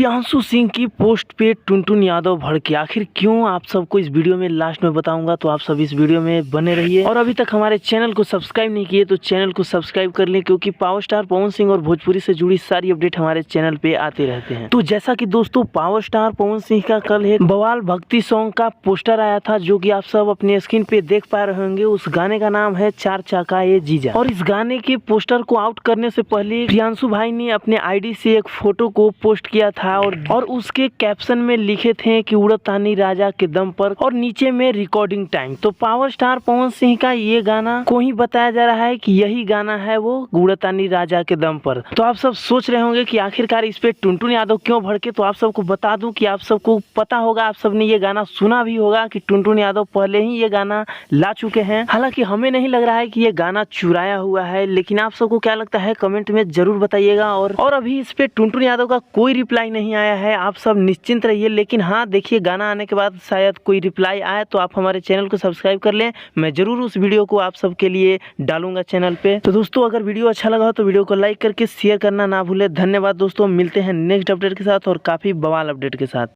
प्रियांशु सिंह की पोस्ट पे टुनटुन यादव भड़के, आखिर क्यों? आप सबको इस वीडियो में लास्ट में बताऊंगा, तो आप सब इस वीडियो में बने रहिए। और अभी तक हमारे चैनल को सब्सक्राइब नहीं किए तो चैनल को सब्सक्राइब कर लें, क्योंकि पावर स्टार पवन सिंह और भोजपुरी से जुड़ी सारी अपडेट हमारे चैनल पे आते रहते हैं। तो जैसा कि दोस्तों, पावर स्टार पवन सिंह का कल एक बवाल भक्ति सॉन्ग का पोस्टर आया था, जो कि आप सब अपने स्क्रीन पे देख पा रहे होंगे। उस गाने का नाम है चार चाका ये जीजा। और इस गाने के पोस्टर को आउट करने से पहले प्रियांशु भाई ने अपने आईडी से एक फोटो को पोस्ट किया था और उसके कैप्शन में लिखे थे कि उड़तानी राजा के दम पर, और नीचे में रिकॉर्डिंग टाइम। तो पावर स्टार पवन सिंह का ये गाना को ही बताया जा रहा है कि यही गाना है वो उड़तानी राजा के दम पर। तो आप सब सोच रहे होंगे कि आखिरकार इस पे टुनटुन यादव क्यों भड़के। तो आप सबको बता दूं कि आप सबको पता होगा, आप सबने ये गाना सुना भी होगा कि टुनटुन यादव पहले ही ये गाना ला चुके हैं। हालांकि हमें नहीं लग रहा है कि ये गाना चुराया हुआ है, लेकिन आप सबको क्या लगता है कमेंट में जरूर बताइएगा। और अभी इस पे टुनटुन यादव का कोई रिप्लाई नहीं आया है, आप सब निश्चिंत रहिए। लेकिन हाँ, देखिए गाना आने के बाद शायद कोई रिप्लाई आए तो आप हमारे चैनल को सब्सक्राइब कर लें। मैं जरूर उस वीडियो को आप सबके लिए डालूंगा चैनल पे। तो दोस्तों, अगर वीडियो अच्छा लगा हो तो वीडियो को लाइक करके शेयर करना ना भूले। धन्यवाद दोस्तों, मिलते हैं नेक्स्ट अपडेट के साथ और काफी बवाल अपडेट के साथ।